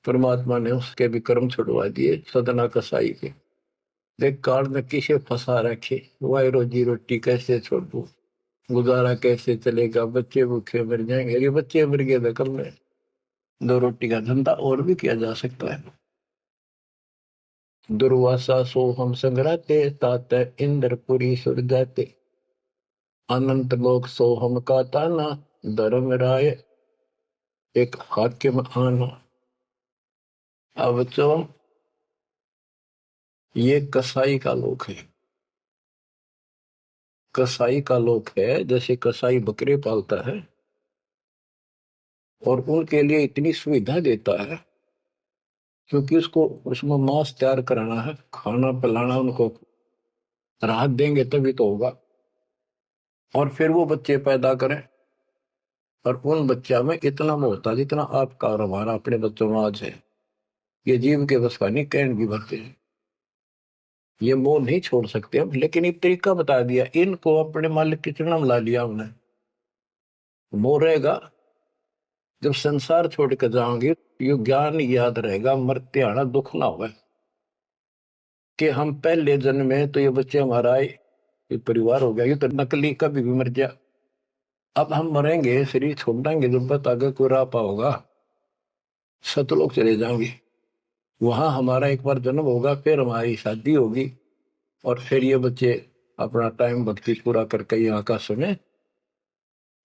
परमात्मा ने उसके भी कर्म छुड़वा दिए, सदना कसाई के। देख काल में किसे फंसा रखे, वाई रोजी रोटी कैसे छोड़ू, गुजारा कैसे चलेगा, बच्चे भूखे मर जाएंगे। ये बच्चे मर गए तो कल में दो रोटी का धंधा और भी किया जा सकता है। दुर्वासा सो हम संग्राते तात इंद्रपुरी सुर जाते। अनंत लोक सो हम का ताना धर्म राय एक हाकिम आना। अब बच्चों, ये कसाई का लोक है। कसाई का लोक है, जैसे कसाई बकरे पालता है और उनके लिए इतनी सुविधा देता है, क्योंकि उसको उसमें मांस तैयार कराना है, खाना पिलाना, उनको राहत देंगे तभी तो होगा। और फिर वो बच्चे पैदा करें, और उन बच्चा में इतना मोहता जितना आपका और हमारा अपने बच्चों में आज है, ये जीव के बस का नहीं, कहने की भरते हैं। ये मोह नहीं छोड़ सकते हम, लेकिन एक तरीका बता दिया, इनको अपने मालिक की चरणों में ला लिया हमने। मोह रहेगा, जब संसार छोड़ कर जाओगे, ये ज्ञान याद रहेगा, मरते आना दुख ना होगा कि हम पहले जन्म में तो ये बच्चे हमारा आए, ये परिवार हो गया, ये तो नकली, कभी भी मर गया। अब हम मरेंगे, शरीर छोड़ देंगे, जब बत आगे कोई राह पाओगा, सतलोक चले जाएंगे, वहां हमारा एक बार जन्म होगा, फिर हमारी शादी होगी, और फिर ये बच्चे अपना टाइम भक्ति पूरा करके यहाँ का समय,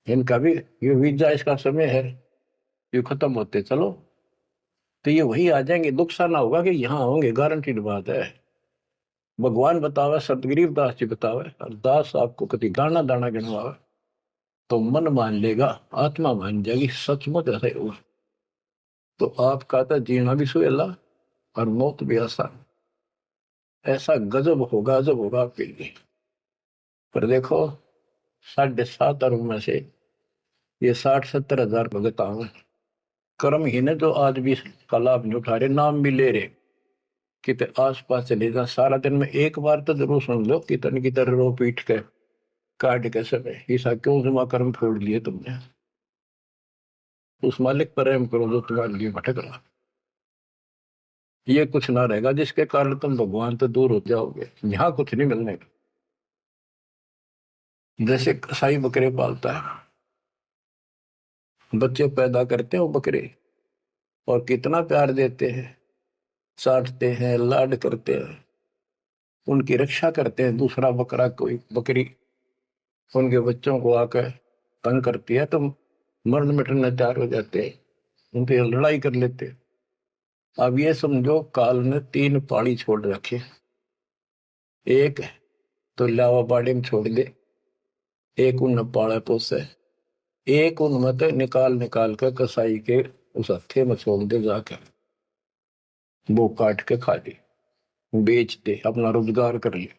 इनका भी ये वीजा इसका समय है, ये खत्म होते चलो तो ये वही आ जाएंगे। दुख सा ना होगा कि यहाँ होंगे, गारंटीड बात है। भगवान बतावे, सतगरीब दास जी बतावे, और दास आपको कभी गाना दाना गिनवावे तो मन मान लेगा, आत्मा मान जाएगी, सचमुच ऐसा ही होगा। तो आपका तो जीना भी सुहेला और मौत भी आसान। ऐसा गजब होगा, जब होगा आपके लिए। पर देखो, 7.5 अरब में से ये 60-70 हजार भगत आवे, कर्म ही ने जो आज भी का लाभ नहीं उठा रहे, नाम भी ले रहे, कितने आस पास चले जा, सारा दिन में एक बार तो जरूर सुन लो कितन की तरह रो पीट के काट के समय, ऐसा क्यों जमा कर्म छोड़ लिए तुमने। उस मालिक पर रहम करो जो तुम्हारे लिए भटक रहा। ये कुछ ना रहेगा जिसके कारण तुम भगवान से दूर हो जाओगे, यहाँ कुछ नहीं मिलने का। जैसे कसाई बकरे पालता है, बच्चे पैदा करते हैं वो बकरे, और कितना प्यार देते हैं, चाटते हैं, लाड करते हैं, उनकी रक्षा करते हैं। दूसरा बकरा, कोई बकरी उनके बच्चों को आकर तंग करती है तो मरण मिटने तैयार हो जाते हैं, उनसे लड़ाई कर लेते हैं। अब ये समझो, काल ने 3 पाड़ी छोड़ रखे, एक तो लावा बाड़ी में छोड़ दे, एक उन पाड़ा पोसे, एक उन मत निकाल निकाल कर कसाई के उस हत्थे में छोड़ दे, जाकर वो काट के खा ले, बेच दे, अपना रोजगार कर ले।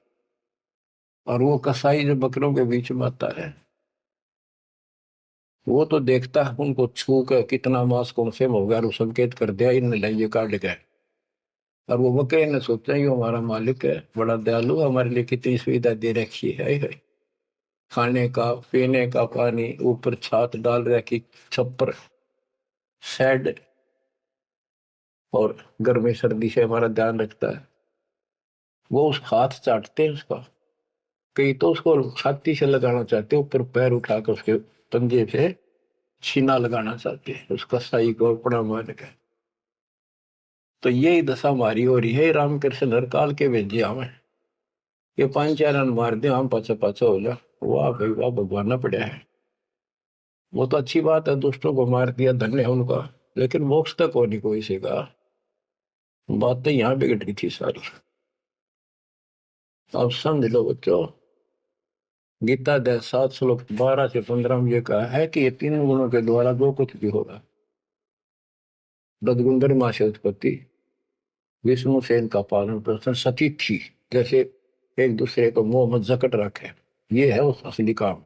और वो कसाई जो बकरों के बीच में आता है, वो तो देखता है उनको छू कर कितना मांस कौन से हो गया, और वो संकेत कर दिया, इन लाइए काट गए। और वो बकरे ने सोचा ये हमारा मालिक है, बड़ा दयालु, हमारे लिए कितनी सुविधा दे रखी है, खाने का, पीने का पानी, ऊपर छात डाल रखी, छप्पर, शेड, और गर्मी सर्दी से हमारा ध्यान रखता है। वो उस हाथ चाटते हैं उसका, कई तो उसको छाती से लगाना चाहते, ऊपर पैर उठाकर उसके पंजे से छीना लगाना चाहते हैं, उसका साई को अपना मान के। तो यही दशा हमारी हो रही है। रामकृष्ण हर काल के भेजे हमें, ये 5-4 मार दे, हम पाछा पाछा हो जा, वाह भाई वाह, भगवान ना पड़ा है। वो तो अच्छी बात है, दुष्टों को मार दिया, धन्य है उनका, लेकिन मोक्ष तक हो नहीं कोई से का। बात तो यहाँ बिगड़ रही थी सारी। अब समझ लो बच्चों, गीता अध्याय 7 श्लोक 12 से 15 में ये कहा है कि ये 3 गुणों के द्वारा जो कुछ भी होगा, रजगुंदर माँ से उत्पत्ति, विष्णु से इनका पालन पोषण, सती थी जैसे एक दूसरे को मोह मत जकट रखे, ये है उस असली काम।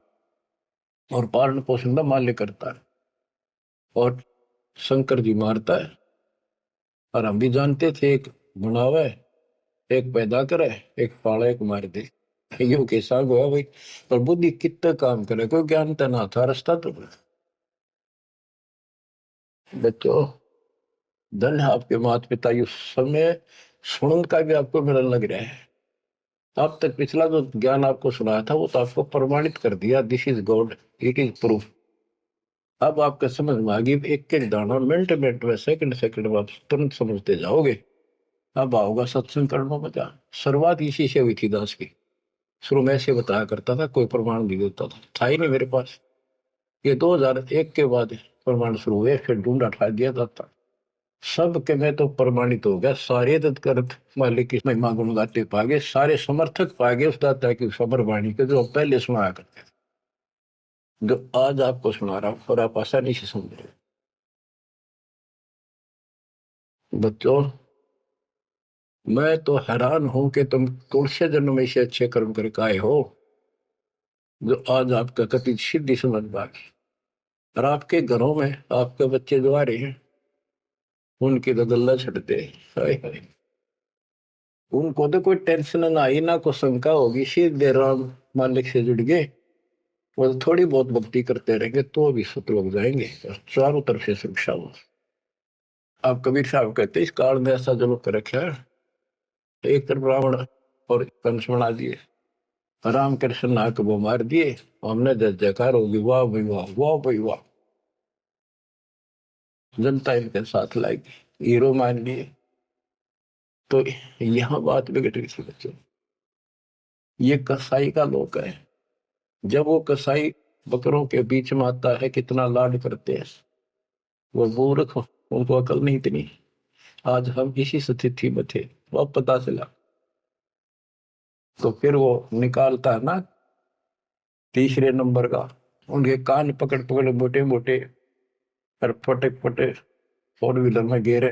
और पालन पोषण का माल्य करता है, और शंकर जी मारता है। और हम भी जानते थे, एक बनावे, एक पैदा करे, एक पाले, एक मार दे, यो के साग हुआ भाई। पर बुद्धि कितना काम करे, कोई ज्ञान तो ना था, रास्ता तो बच्चों, धन है आपके माता पिता, इस समय सुनन का भी आपको मिलन लग रहा है। अब तक पिछला जो ज्ञान आपको सुनाया था वो तो आपको प्रमाणित कर दिया, this is God, it is proof. अब आपका समझ में आ गई, एक एक दाना मिनट मिनट में, सेकंड सेकंड में आप तुरंत समझते जाओगे। अब आओगा सत्संग करना मजा। शुरुआत इसी से हुई थी दास की। शुरू में ऐसे बताया करता था, कोई प्रमाण नहीं देता था ही नहीं मेरे पास। ये 2001 के बाद प्रमाण शुरू हुए, फिर ढूंढा ठा दिया जाता सब के। मैं तो प्रमाणित हो गया, सारे तत्कर्त मालिक की महिमा गुण गाते पागे, सारे समर्थक पागे उस दाता की सबर वाणी के, जो पहले सुनाया करते थे, जो आज आपको सुना रहा हूं, और आप आसानी से समझ रहे बच्चों। मैं तो हैरान हूं कि तुम तुलसी जन्म में से अच्छे कर्म करके आए हो, जो आज आपका कति सिद्धि समझ पागे। और आपके घरों में आपके बच्चे जो आ रहे हैं, उनकी तो गल्ला छटते, हाय हाय, उनको तो कोई टेंशन ना आई, ना कोई शंका होगी, सीधे राम मालिक से जुड़ गए। वो तो थोड़ी बहुत भक्ति करते रहेंगे तो भी सुत लग जाएंगे, और चारों तरफ से सुरक्षा हो। आप कबीर साहब कहते इस काल में ऐसा जो कर रखा है, एक तरफ रावण और कंस बना दिए, राम कृष्ण नाक वो मार दिए, हमने जय जयकार होगी, वाह भाई वाह, वाह भाई वाह, जनता इनके साथ लाएगी, हीरो मान लिए। तो यहाँ बात बिगड़ रही थी बच्चों। ये कसाई का लोक है, जब वो कसाई बकरों के बीच में आता है, कितना लाड करते हैं वो मूर्ख, उनको अकल नहीं इतनी। आज हम इसी स्थिति में थे, वो पता चला। तो फिर वो निकालता है ना तीसरे नंबर का, उनके कान पकड़ पकड़ मोटे मोटे, और फटे फटे 4 व्हीलर में गेरे।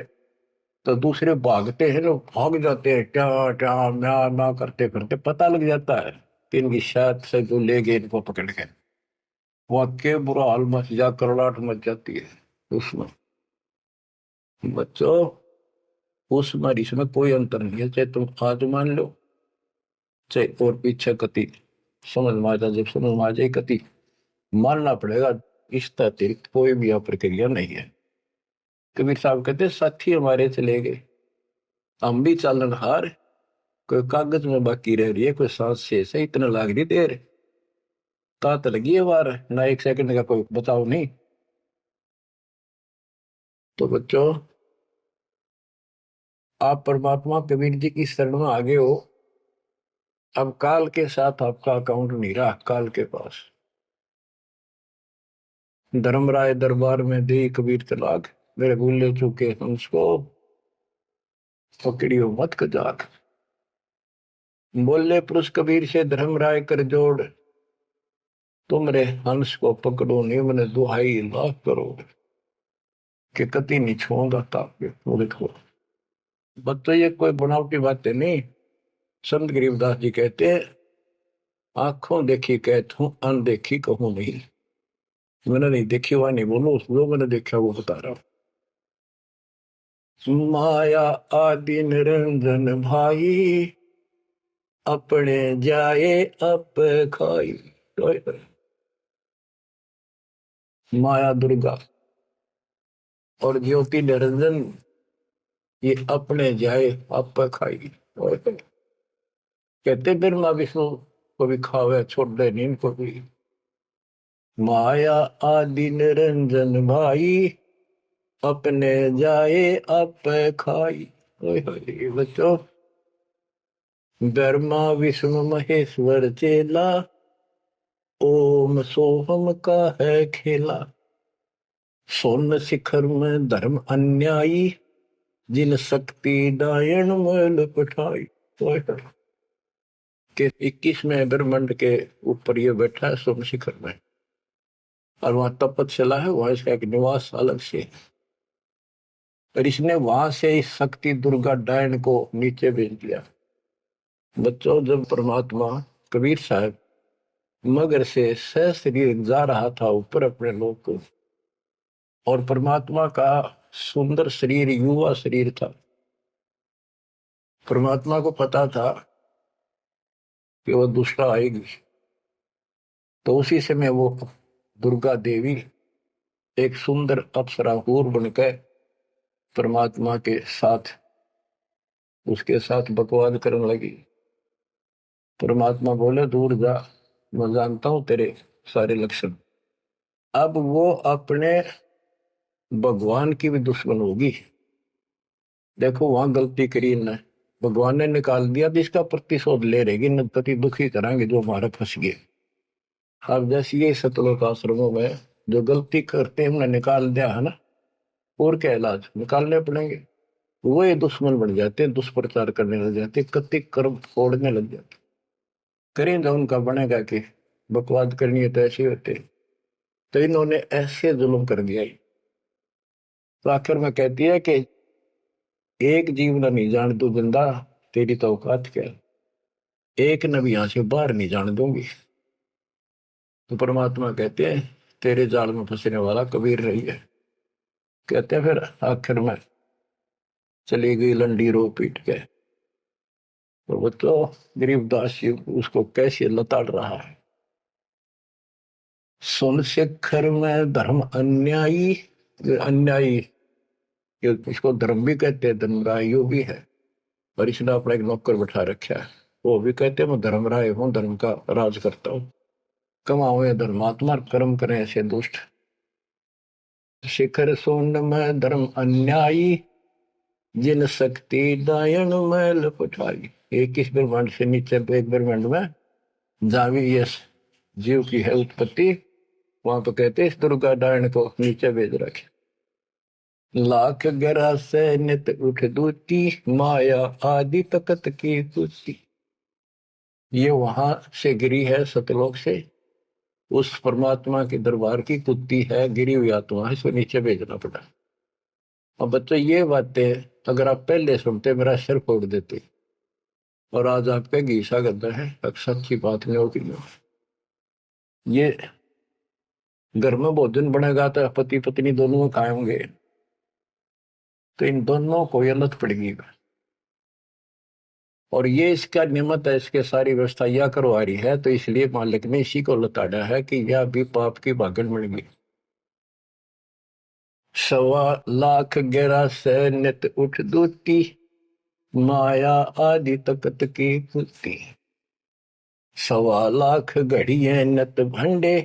तो दूसरे भागते हैं, लोग भाग जाते हैं, क्या क्या म्या म्या करते करते, पता लग जाता है कि इनकी शायद से जो ले गए इनको पकड़ के। वाक्य बुरा हाल मच जा, करलाट मच जाती है उसमें बच्चों। उसमें और इसमें कोई अंतर नहीं है, चाहे तुम आज मान लो, चाहे और पीछे कति समझ में आ जाए, जब समझ में आ जाए कति मानना पड़ेगा। इस अतिरिक्त कोई भी प्रक्रिया नहीं है। कबीर साहब कहते साथी हमारे चले गए, हम भी चालन हार, कोई कागज में बाकी रह रही है, कोई सांस से इतना लाग रही देर, तात लगी है बार ना, 1 सेकंड का कोई बचाव नहीं। तो बच्चों, आप परमात्मा कबीर जी की शरण में आगे हो। अब काल के साथ आपका अकाउंट नहीं रहा, काल के पास। धर्मराय दरबार में दे कबीर तलाक, मेरे भूले चूके हंस को पकड़ियो मत कजाक। बोले पुरुष कबीर से धर्मराय कर जोड़, तुमरे हंस को पकड़ो निम्न दुहाई लाख करोड़, कि कति नहीं छोड़ूंगा ताके पूरे को। बच्चों, ये कोई बनावटी बातें नहीं। संत गरीबदास जी कहते हैं, आंखों देखी कहत हूं, अनदेखी कहूं नहीं। मैंने नहीं देखी हुआ नहीं बोलो, जो मैंने देखा वो बता रहा हूं। माया आदि निरंजन भाई, अपने जाए अप खाई। माया दुर्गा और ज्योति निरंजन, ये अपने जाए अप खाई। कहते ब्रह्मा विष्णु को भी खावे, छोड़ दे नहीं इनको भी। माया आदि निरंजन भाई, अपने जाए अप खाई। ये बच्चों, ब्रह्मा विष्णु महेश्वर चेला, ओम सोहम का है खेला। सोन शिखर में धर्म अन्यायी, जिन शक्ति डायन मैल पठाई। के 21वें ब्रह्मांड के ऊपर ये बैठा है सोम शिखर में, और वहां तपस्या है, वहां इसका एक निवास अलग से है। और इसने वहां से इस शक्ति दुर्गा डायन को नीचे भेज दिया। बच्चों, जब परमात्मा कबीर साहब मगर से सशरीर जा रहा था ऊपर अपने लोक को, और परमात्मा का सुंदर शरीर युवा शरीर था, परमात्मा को पता था कि वो दुष्टा आएगी, तो उसी समय वो दुर्गा देवी एक सुंदर अप्सरा हूर बनकर परमात्मा के साथ उसके साथ बकवाद करने लगी। परमात्मा बोले, दूर जा, मैं जानता हूं तेरे सारे लक्षण। अब वो अपने भगवान की भी दुश्मन होगी। देखो वहां गलती करी न, भगवान ने निकाल दिया तो इसका प्रतिशोध ले रहेगी, न पति दुखी कराएंगे जो हमारे फंस गए। अब जैसे ये सतलोक आश्रमों में जो गलती करते हैं हमने निकाल दिया है ना, और क्या इलाज निकालने पड़ेंगे। वो ये दुश्मन बन जाते हैं, दुष्प्रचार करने लग जाते हैं, कति कर्म फोड़ने लग जाते। करें जो उनका बनेगा कि बकवाद करनी है तो ऐसे होते। तो इन्होंने ऐसे जुल्म कर दिया। तो आखिर में कहती है कि एक जीव न नहीं जान तू जिंदा, तेरी तो औकात क्या, एक न भी यहां से बाहर नहीं जाने दूंगी। तो परमात्मा कहते हैं तेरे जाल में फंसने वाला कबीर रही है। कहते हैं फिर आखिर में चली गई लंडी रो पीट के। और वो तो गरीबदास जी उसको कैसे लताड़ रहा है। सुन शिखर में धर्म अन्यायी, अन्यायी इसको धर्म भी कहते हैं, धर्मरायो भी है। और इसने अपना एक नौकर बैठा रखा है, वो भी कहते हैं मैं धर्मराय हूं, धर्म का राज करता हूं। कमाओ या धर्मात्मा, कर्म करें ऐसे दुष्ट। शिखर सोन में धर्म अन्यायी, जिन शक्ति दायन मैल पठाई। 21 ब्रह्मांड से नीचे एक ब्रह्मांड में जहां भी ये जीव की है उत्पत्ति, वहां पर कहते इस दुर्गा डायन को नीचे भेज रखे। लाख ग्रह से नित उठ दूती, माया आदि तकत की कुती। ये वहां से गिरी है सतलोक से, उस परमात्मा के दरबार की कुत्ती है, गिरी हुई आत्मा है, इसको नीचे भेजना पड़ा। अब बच्चों ये बातें अगर आप पहले सुनते मेरा सिर फोड़ देते, और आज आप पे घीसा करता है अब सच्ची बात नहीं होगी। ये घर में भोजन बनेगा तो पति पत्नी दोनों खाएंगे, तो इन दोनों को ये लत पड़ेगी। और ये इसका नियमत है, इसके सारी व्यवस्था यह करवा रही है, तो इसलिए मालिक ने इसी को लताड़ा है कि यह भी पाप की भागन बन गई। 1.25 लाख गहरा से नित उठ दूती, माया आदि तकत की पुती। 1.25 लाख घड़िए नत भंडे,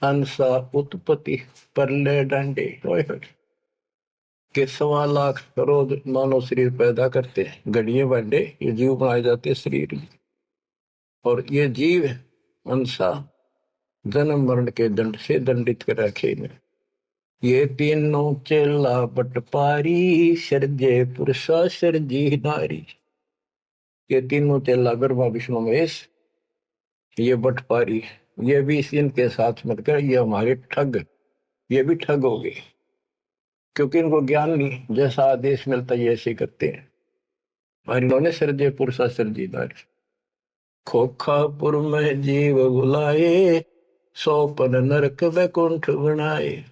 अंसा उत्पत्ति परले डंडे। के 1.25 लाख रोज मानव शरीर पैदा करते हैं, घड़िए भंडे ये जीव बनाए जाते हैं शरीर में। और ये जीव अंसा जन्म मरण के दंड से दंडित कर रखे इन्हें। ये तीनों चेला बटपारी, सर्जे पुरुषा सर्जी नारी। ये तीनों चेला ब्रह्मा विष्णु महेश, ये बटपारी, ये भी इनके साथ मिलकर ये हमारे ठग, ये भी ठग हो गए, क्योंकि इनको ज्ञान नहीं, जैसा आदेश मिलता है ऐसे करते हैं। और इन्होंने सर्जे पुरुषा सर्जी नारी। खोखापुर में जीव बुलाए, सोपन नरक वैकुंठ बनाए।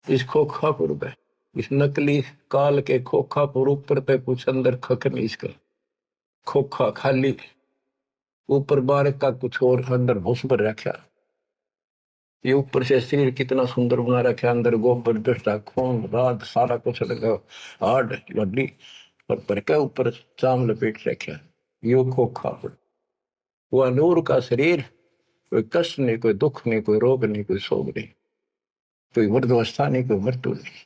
इस खोखापुर में, इस नकली काल के खोखापुर ऊपर पे कुछ अंदर खक नहीं, इसका खोखा खाली, ऊपर बार का कुछ और अंदर भूस भर रखा। ये ऊपर से शरीर कितना सुंदर बना रखा, अंदर गोबर दस्ता खून रात सारा कुछ लगा, हाड हड्डी और पर के ऊपर चाम लपेट रखा। यो खोखापुर, वह नूर का शरीर, कोई कष्ट नहीं, कोई दुख नहीं, कोई रोग नहीं, कोई शोक नहीं, कोई वृद्धावस्था नहीं, कोई मृत्यु नहीं।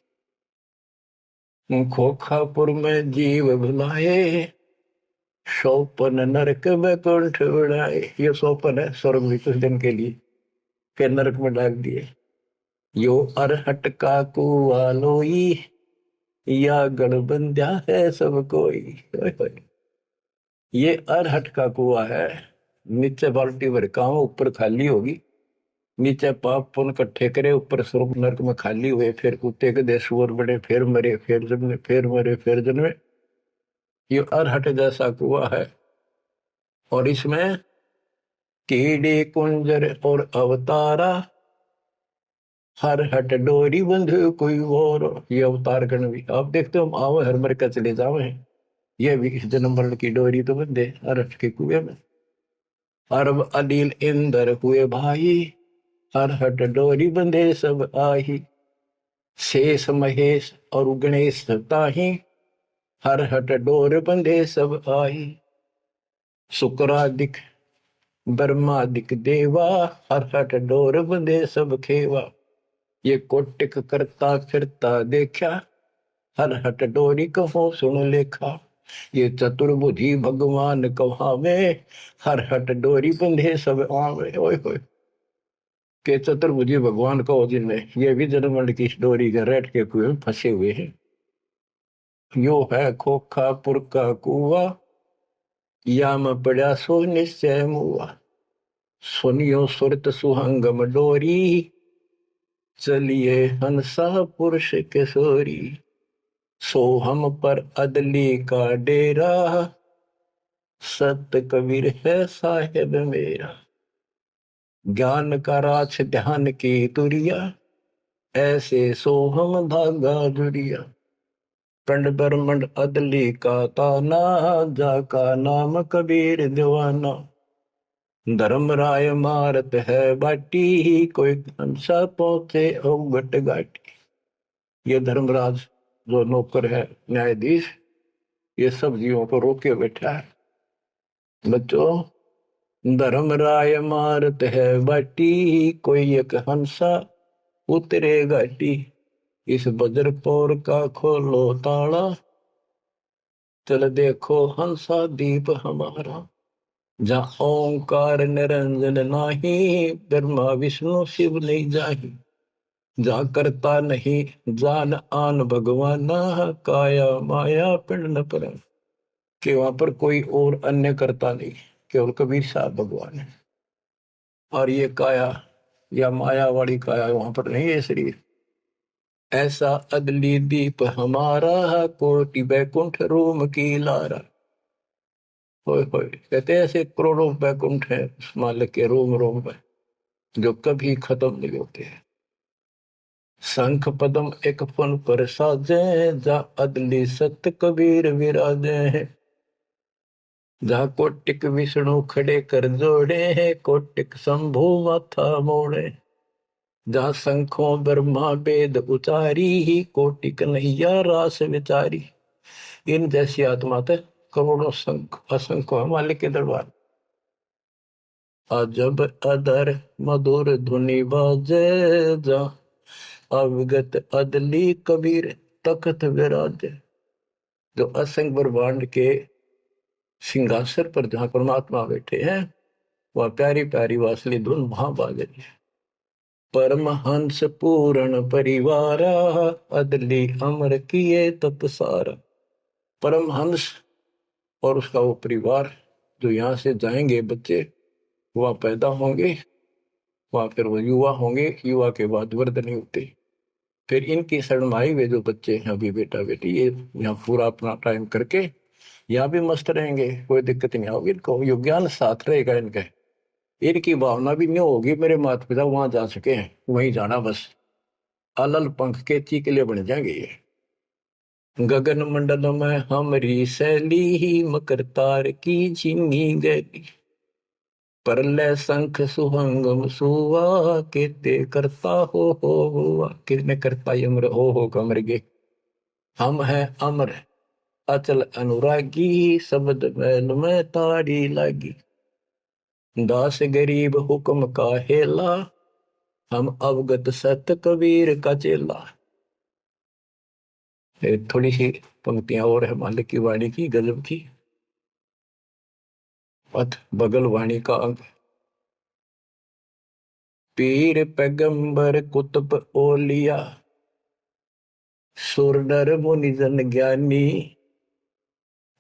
खोखापुर में जीव भुलाए, सोपन नरक में कुंठ उड़ाए। ये सोपन है स्वर्ग भी कुछ दिन के लिए, फिर नरक में डाल दिए। यो अरहट का कुआ लोई, या गढ़ बंध्या है सब कोई। ओए होए। ये अरहट का कुआ है, नीचे बाल्टी भर काम, ऊपर खाली होगी। नीचे पाप पुण्य इकट्ठे करे, ऊपर स्वर्ग नरक में खाली हुए, फिर कुत्ते के देश सुअर बड़े, फिर मरे, फिर जन्मे, फिर मरे, फिर जन्मे। ये अरहट जैसा कुआ है। और इसमें कीड़े कुंजर और अवतारा, हर हट डोरी बंधु कोई और। ये अवतार गण भी आप देखते हो, हम आवे हर मर के चले जावे, ये भी इस जन्म मरण की डोरी तो बंधे अरहट के कुएं में। अरब अनिल इंद्र हुए भाई, हर हट डोरी बंधे सब आही। शेष महेश और गणेश ताही, हर हट डोर बंधे सब आही। शुक्रादिक ब्रह्मादिक देवा, हर हट डोर बंधे सब खेवा। ये कोटिक करता फिरता देखा, हर हट डोरी कहो सुन लेखा। ये चतुर्भुजी भगवान कहावे, हर हट डोरी बंधे सब आवे। ओए होए। के चतुर्भुजी भगवान कहो जिनमें, ये भी जन्म मरण की डोरी के रेट के कुएं में फंसे हुए हैं। यो है खोखापुर का कुआ, या में पड़ा सो निश्चय मुआ। सुनियो सुरत सुहंगम डोरी, चलिए हंसा पुरुष किशोरी। सो हम पर अदली का डेरा, सत कबीर है साहेब मेरा। ज्ञान का राछ ध्यान की तुरिया, ऐसे सो हम धागा जुरिया। पिंड ब्रह्मंड अदली का ताना, जाका नाम कबीर दीवाना। धर्म राय मारत है बाटी, कोई हंसा पहुंचे अवगट घाटी। ये धर्मराज जो नौकर है न्यायाधीश, ये सब जीवों को रोके बैठा है। बच्चों, धर्म राय मारत है बाटी, कोई एक हंसा उतरे घाटी। इस बज्रपौर का खोलो ताला, चल देखो हंसा दीप हमारा। जहाँ ओंकार निरंजन नाही, ब्रह्मा विष्णु शिव नहीं जाही। जहाँ करता नहीं जान आन भगवाना, काया माया पिंड न पर। कि वहां पर कोई और अन्य करता नहीं, केवल कबीर साहब भगवान है। और ये काया या माया वाली काया वहां पर नहीं है शरीर। ऐसा अदली दीप हमारा, कोटि बैकुंठ रोम की लारा। होए होए। कहते हैं ऐसे करोड़ों बैकुंठ है उस मालिक के रोम रोम में, जो कभी खत्म नहीं होते हैं। शंख पदम एक फन पर साजे, जा अदली सत कबीर विराजे। जहाँ कोटिक विष्णु खड़े कर जोड़े हैं, कोटिक शंभु माथा मोड़े। जहाँ शंखों ब्रह्मा वेद उचारी, ही कोटिक नैया रास विचारी। इन जैसी आत्मा थे करोड़ों शंख असंख्य मालिक के दरबार। अजब अदर मधुर धुनि बाजे, जा अवगत अदली कबीर तख्त विराजे। जो असंख्य ब्रह्मांड के सिंहासन पर जहाँ परमात्मा बैठे हैं, वह प्यारी प्यारी वासली धुन वहां बाज रही है। परमहंस पूर्ण परिवारा, अदली अमर किए तत्सारा। परमहंस और उसका वो परिवार जो यहाँ से जाएंगे बच्चे, वह पैदा होंगे, वह फिर वो युवा होंगे, युवा के बाद वृद्ध नहीं होते। फिर इनकी शरणमाई वे जो बच्चे हैं अभी बेटा बेटी, ये यहाँ पूरा अपना टाइम करके यहाँ भी मस्त रहेंगे, कोई दिक्कत नहीं होगी इनको। यो ज्ञान साथ रहेगा इनके, इनकी भावना भी नहीं होगी मेरे माता पिता वहां जा सके हैं, वहीं जाना बस। अलल पंख के चीकले बन जाएंगे ये। गगन मंडल में हमरी शैली, ही मकर तार की झिनी गैली। परलय शंख सुहंगम सुवा, केते करता हो हुआ। किसने करता अमर हो कमर गे। हम हैं अमर अचल अनुरागी, शब्द मैल में ताड़ी लागी। दास गरीब हुक्म का हेला, हम अवगत सत कबीर का चेला। थोड़ी सी पंक्तियां और है मालिक की वाणी की गजब की। पथ बगल वाणी का अंग। पीर पैगंबर कुतुब ओलिया, सुर नर मुनि जन ज्ञानी,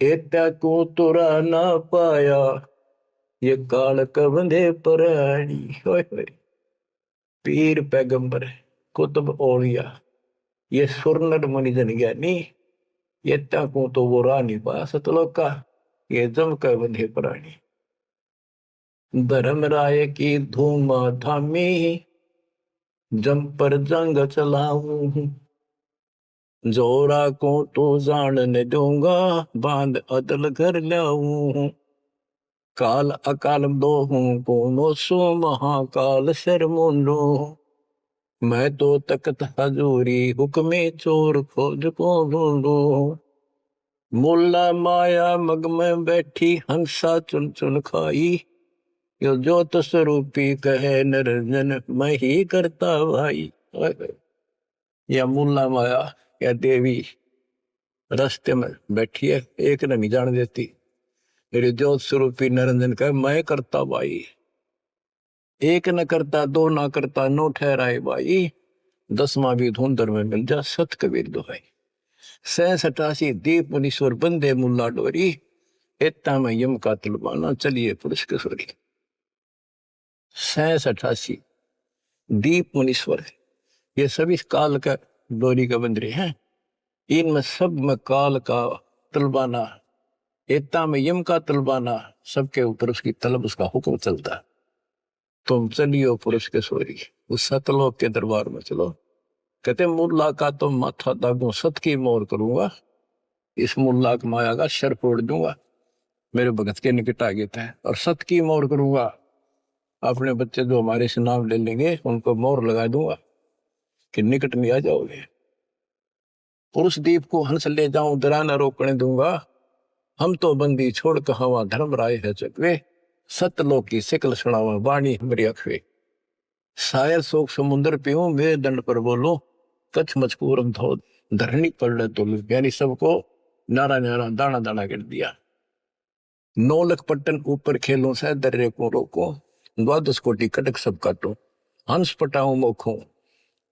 एत्या को तुरा ना पाया, ये काल कबंधे प्राणी। पीर पैगंबर कुतुब ओलिया, ये सुर नर मुनि जन ज्ञानी, ये को तो वो रानी पा सतलोक का, ये जम का बंधे प्राणी। धर्मराय की धूम थामी, जम पर जंग चलाऊं, जोरा को तो जान न दूंगा, बांध अदल घर लाऊं। काल अकाल दो हूं कोनो सो, महाकाल शर मुंडो, मैं तो तकत हजूरी हुक्मे चोर खोज को ढूंढो। मुल्ला माया मग में बैठी, हंसा चुन चुन खाई, यो ज्योत स्वरूपी कहे निरंजन, मैं ही करता भाई। या मुल्ला माया या देवी रास्ते में बैठी है, एक ने नहीं जान देती। मेरे ज्योत स्वरूपी निरंजन कहे मैं करता भाई। एक न करता, दो ना करता, नो ठहराए भाई, 10वां भी धुंधर में मिल जा, सत कबीर दुहाई। 87 दीप मुनीश्वर बंदे मुल्ला डोरी, एता में यम का तलबाना, चलिए पुरुष किशोरी। 87 दीप मुनीश्वर है, ये सभी काल का डोरी का बंदरे हैं। इनमें सब में काल का तलबाना, एता में यम का तलबाना, सबके ऊपर उसकी तलब, उसका हुक्म चलता। तुम चलियो पुरुष किशोरी, उस सतलोक के दरबार में चलो। कहते मुल्ला का तो माथा दागू, सत की मोर करूंगा, इस मुल्ला की माया का शर फोड़ दूंगा, मेरे भगत के निकट आ गए थे। और सत की मोर करूंगा, अपने बच्चे जो हमारे से नाम ले लेंगे उनको मोर लगा दूंगा कि निकट में आ जाओगे। पुरुष दीप को हंस ले जाऊं, दरा न रोकने दूंगा, हम तो बंदी छोड़ कहावा, धर्म राय है चकवे, सतलोक की सिकल सुनावा, वाणी हमारी अखवे। शायर शोक समुद्र पीऊं, मेरे दंड पर बोलो, कच्छ मचपूरम धो धरनी पर तो, यानी सबको नारा नारा दाना दाना कर दिया। 9 लख पट्टन ऊपर खेलों से दर्रे को रोको, 12 कोटि कटक सब काटो, हंस पटाऊं मोखों,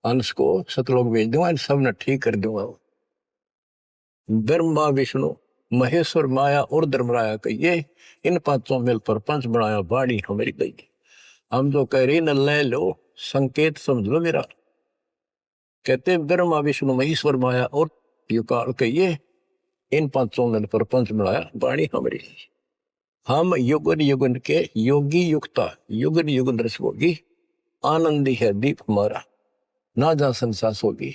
हंस को सतलोक भेज दूंगा, सब ने ठीक कर दूंगा। ब्रह्मा विष्णु महेश्वर माया और धर्मराया कहिए, इन पांचों मिल पर पंच बनाया, वाणी हमारी गई। हम जो कह रही न ले लो, संकेत समझ लो मेरा। कहते ब्रह्मा विष्णु महेश्वर माया और युकाल कहिए, इन पांचों मिल पर पंच बनाया, वाणी हमारी। हम युगन युगन के योगी युक्ता, युगन युगन रस होगी, आनंदी है दीप हमारा, ना जा संसास होगी।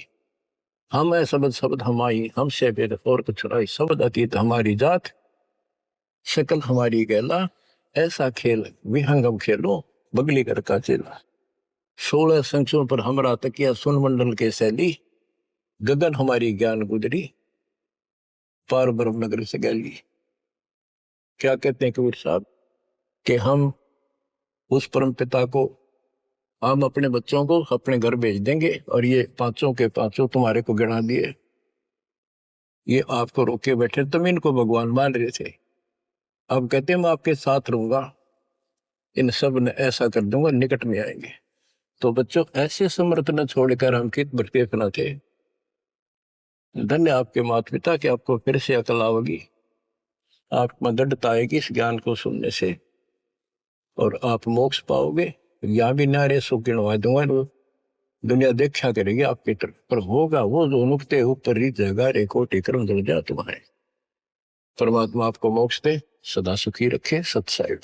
हम है शब्द शब्द हमारी, हमसे बेद और कुछ राई, शब्द अतीत हमारी जात, शकल हमारी गैला, ऐसा खेल विहंगम खेलो, बगली कर का चेला। 16 संख्यों पर हमरा तकिया, सुन मंडल के शैली, गगन हमारी ज्ञान गुजरी, पार ब्रह्म नगर से गैली। क्या कहते हैं कबीर साहब कि हम उस परम पिता को, हम अपने बच्चों को अपने घर भेज देंगे, और ये पांचों के पांचों तुम्हारे को गिना दिए, ये आपको रोके बैठे, तुम इनको भगवान मान रहे थे। अब कहते हैं मैं आपके साथ रहूंगा, इन सब ने ऐसा कर दूंगा, निकट में आएंगे। तो बच्चों ऐसे समर्थ न छोड़कर हम कित भटके न थे। धन्य आपके माता पिता कि आपको फिर से अकल आवेगी, आप मददता आएगी इस ज्ञान को सुनने से, और आप मोक्ष पाओगे। या भी नारे सो गिनवा दूंगा, दुनिया देखा करेगी आपकी तरफ, पर होगा वो जो नुकते ऊपर रीत जगा रे कोटि कर्म जल जा तुम्हारे। परमात्मा आपको मोक्ष दे, सदा सुखी रखे। सत्साई।